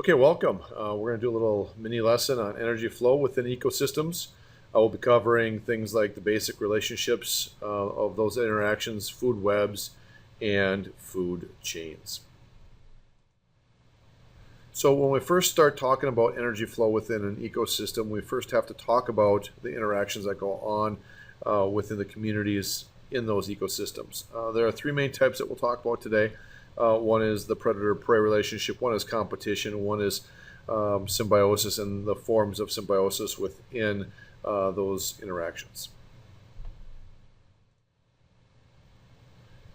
Okay, welcome. We're going to do a little mini lesson on energy flow within ecosystems. I will be covering things like the basic relationships of those interactions, food webs, and food chains. So when we first start talking about energy flow within an ecosystem, we first have to talk about the interactions that go on within the communities in those ecosystems. There are three main types that we'll talk about today. One is the predator-prey relationship, one is competition, one is symbiosis and the forms of symbiosis within those interactions.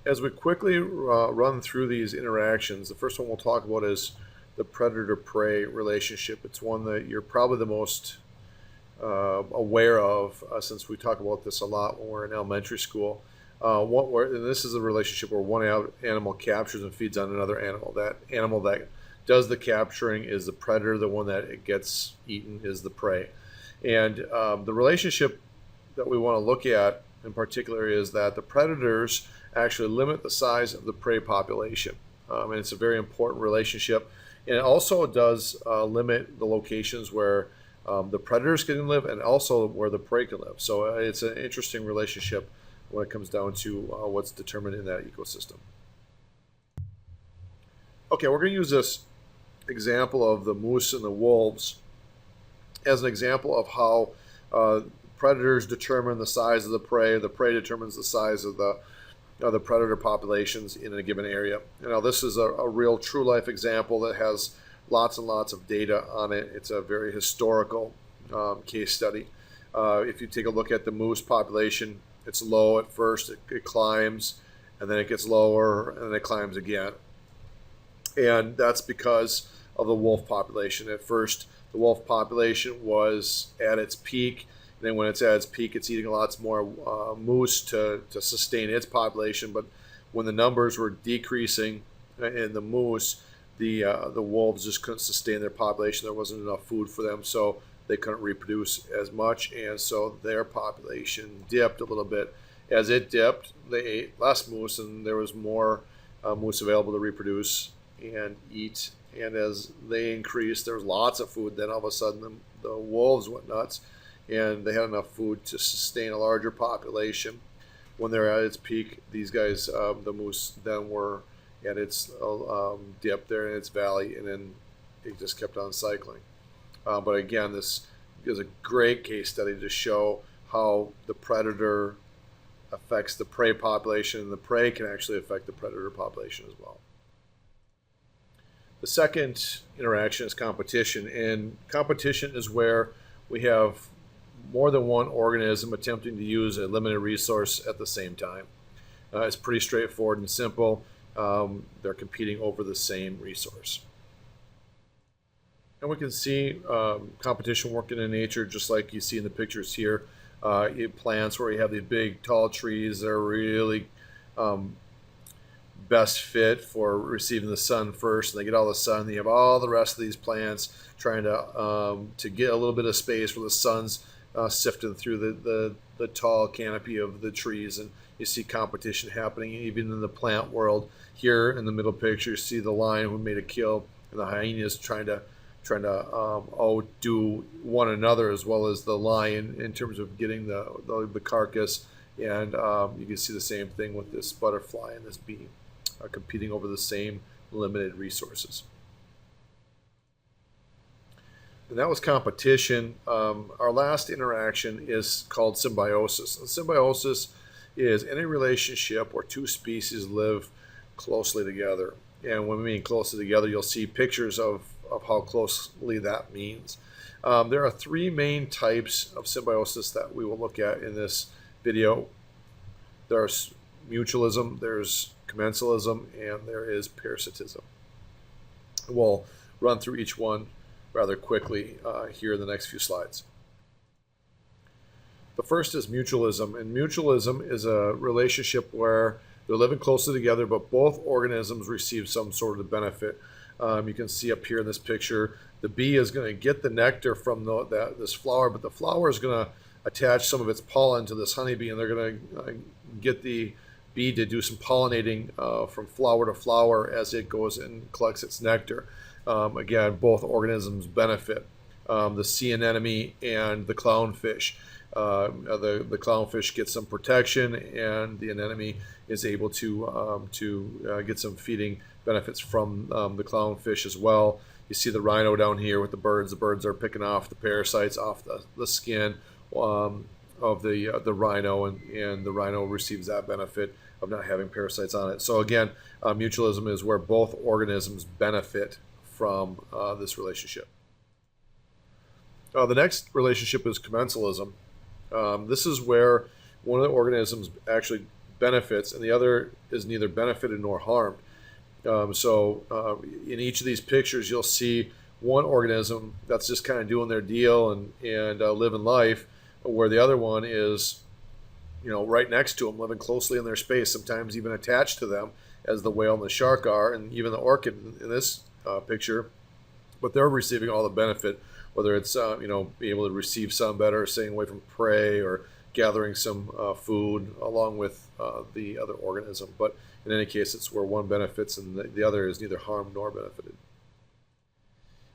As we quickly run through these interactions, the first one we'll talk about is the predator-prey relationship. It's one that you're probably the most aware of since we talk about this a lot when we're in elementary school. And this is a relationship where one animal captures and feeds on another animal. That animal that does the capturing is the predator. The one that it gets eaten is the prey. And the relationship that we want to look at in particular is that the predators actually limit the size of the prey population. And it's a very important relationship. And it also does limit the locations where the predators can live and also where the prey can live. So it's an interesting relationship when it comes down to what's determined in that ecosystem. Okay, we're going to use this example of the moose and the wolves as an example of how predators determine the size of the prey determines the size of the predator populations in a given area. Now, this is a real true life example that has lots and lots of data on it. It's a very historical case study. If you take a look at the moose population, it's low at first, it climbs, and then it gets lower, and then it climbs again. And that's because of the wolf population. At first, the wolf population was at its peak, and then when it's at its peak, it's eating lots more moose to sustain its population. But when the numbers were decreasing in the moose, the wolves just couldn't sustain their population. There wasn't enough food for them, so they couldn't reproduce as much, and so their population dipped a little bit. As it dipped, they ate less moose, and there was more moose available to reproduce and eat. And as they increased, there was lots of food. Then all of a sudden, the wolves went nuts, and they had enough food to sustain a larger population. When they're at its peak, these guys, the moose, then were at its dip there in its valley, and then it just kept on cycling. But again, this is a great case study to show how the predator affects the prey population, and the prey can actually affect the predator population as well. The second interaction is competition, and competition is where we have more than one organism attempting to use a limited resource at the same time. It's pretty straightforward and simple. They're competing over the same resource. And we can see competition working in nature just like you see in the pictures here. Plants where you have these big tall trees that are really best fit for receiving the sun first, and they get all the sun, and you have all the rest of these plants trying to get a little bit of space where the sun's sifting through the tall canopy of the trees, and you see competition happening even in the plant world. Here in the middle picture, you see the lion who made a kill, and the hyenas trying to outdo one another as well as the lion in terms of getting the carcass. And you can see the same thing with this butterfly and this bee competing over the same limited resources. And that was competition. Our last interaction is called symbiosis. And symbiosis is any relationship where two species live closely together. And when we mean closely together, you'll see pictures of how closely that means. There are three main types of symbiosis that we will look at in this video. There's mutualism, there's commensalism, and there is parasitism. We'll run through each one rather quickly here in the next few slides. The first is mutualism, and mutualism is a relationship where they're living closely together, but both organisms receive some sort of benefit. You can see up here in this picture, the bee is going to get the nectar from this flower, but the flower is going to attach some of its pollen to this honeybee, and they're going to get the bee to do some pollinating from flower to flower as it goes and collects its nectar. Again, both organisms benefit. The sea anemone and the clownfish. The clownfish gets some protection, and the anemone is able to get some feeding benefits from the clownfish as well. You see the rhino down here with the birds. The birds are picking off the parasites off the skin of the rhino, and the rhino receives that benefit of not having parasites on it. So again, mutualism is where both organisms benefit from this relationship. The next relationship is commensalism. This is where one of the organisms actually benefits and the other is neither benefited nor harmed. In each of these pictures, you'll see one organism that's just kind of doing their deal and living life, where the other one is, right next to them, living closely in their space, sometimes even attached to them, as the whale and the shark are, and even the orchid in this picture. But they're receiving all the benefit, whether it's being able to receive sun better, staying away from prey, or gathering some food along with the other organism. But in any case, it's where one benefits and the other is neither harmed nor benefited.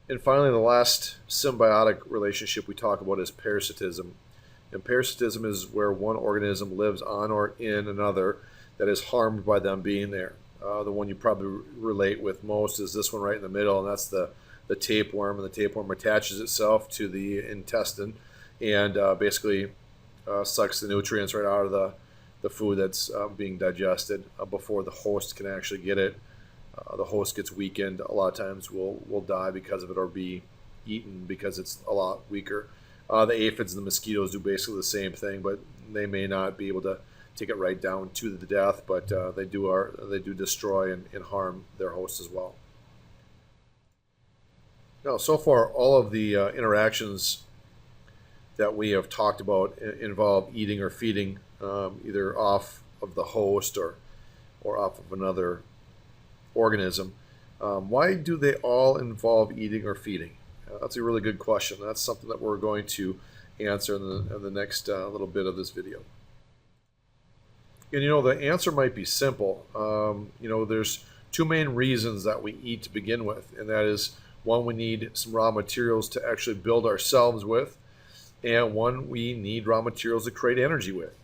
And finally, the last symbiotic relationship we talk about is parasitism. And parasitism is where one organism lives on or in another that is harmed by them being there. The one you probably relate with most is this one right in the middle, and that's the tapeworm. And the tapeworm attaches itself to the intestine and basically sucks the nutrients right out of the food that's being digested before the host can actually get it. The host gets weakened. A lot of times will die because of it or be eaten because it's a lot weaker. The aphids and the mosquitoes do basically the same thing, but they may not be able to take it right down to the death, but they do destroy and harm their host as well. Now, so far, all of the interactions that we have talked about involve eating or feeding, either off of the host or off of another organism. Why do they all involve eating or feeding? That's a really good question. That's something that we're going to answer in the next little bit of this video. And the answer might be simple. There's two main reasons that we eat to begin with, and that is, one, we need some raw materials to actually build ourselves with, and one, we need raw materials to create energy with.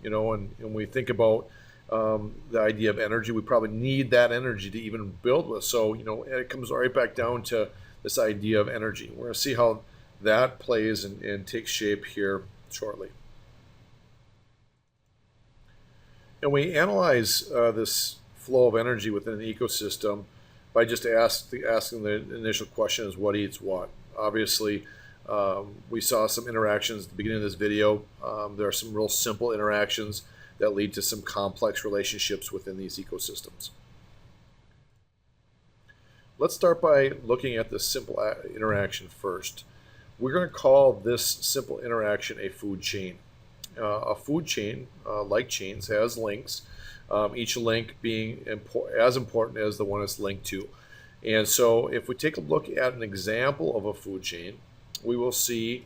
And we think about the idea of energy, we probably need that energy to even build with. So, it comes right back down to this idea of energy. We're going to see how that plays and takes shape here shortly. And we analyze this flow of energy within an ecosystem by just asking the initial question is what eats what. Obviously, we saw some interactions at the beginning of this video. There are some real simple interactions that lead to some complex relationships within these ecosystems. Let's start by looking at the simple interaction first. We're going to call this simple interaction a food chain. A food chain, like chains, has links, each link being as important as the one it's linked to. And so if we take a look at an example of a food chain, we will see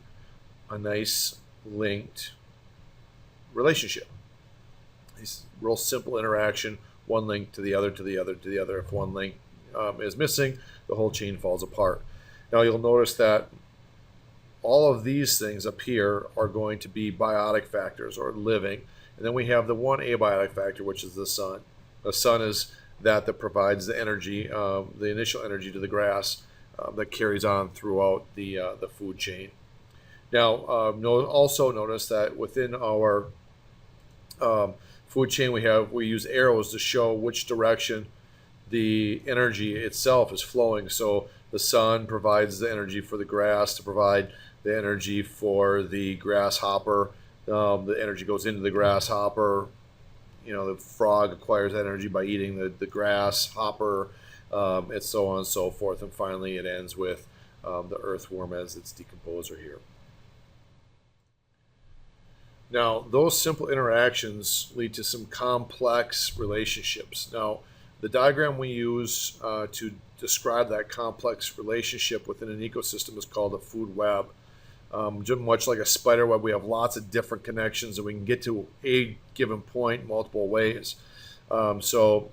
a nice linked relationship. It's real simple interaction, one link to the other, to the other, to the other. If one link is missing, the whole chain falls apart. Now you'll notice that all of these things up here are going to be biotic factors or living. And then we have the one abiotic factor, which is the sun. The sun is that provides the energy, the initial energy to the grass that carries on throughout the food chain. Now, also notice that within our food chain, we use arrows to show which direction the energy itself is flowing. So the sun provides the energy for the grass to provide the energy for the grasshopper. The energy goes into the grasshopper. The frog acquires that energy by eating the grasshopper, and so on and so forth. And finally, it ends with the earthworm as its decomposer here. Now, those simple interactions lead to some complex relationships. Now, the diagram we use to describe that complex relationship within an ecosystem is called a food web. Much like a spider web, we have lots of different connections, and we can get to a given point multiple ways. So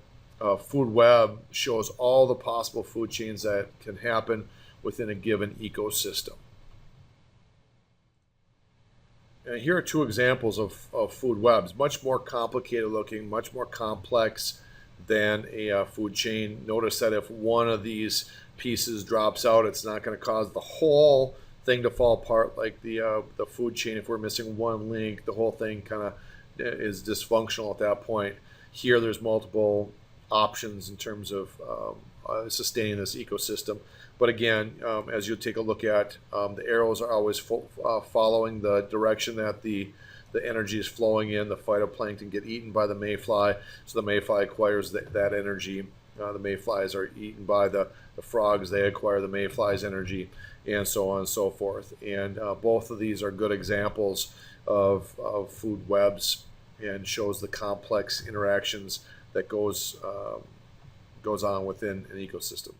food web shows all the possible food chains that can happen within a given ecosystem. And here are two examples of food webs, much more complicated looking, much more complex than a food chain. Notice that if one of these pieces drops out, it's not going to cause the whole thing to fall apart like the food chain. If we're missing one link, the whole thing kind of is dysfunctional at that point. Here, there's multiple options in terms of sustaining this ecosystem. But again, as you take a look at, the arrows are always following the direction that the energy is flowing in. The phytoplankton get eaten by the mayfly, so the mayfly acquires that energy. The mayflies are eaten by the frogs. They acquire the mayfly's energy, and so on and so forth. And both of these are good examples of food webs, and shows the complex interactions that goes on within an ecosystem.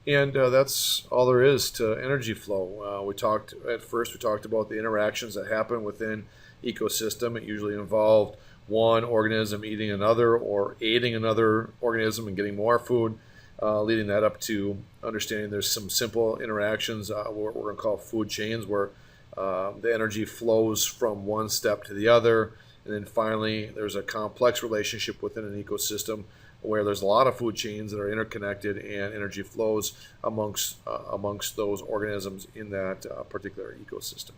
And that's all there is to energy flow. We talked about the interactions that happen within ecosystem. It usually involved one organism eating another or aiding another organism and getting more food, leading that up to understanding there's some simple interactions, what we're going to call food chains, where the energy flows from one step to the other. And then finally, there's a complex relationship within an ecosystem where there's a lot of food chains that are interconnected, and energy flows amongst those organisms in that particular ecosystem.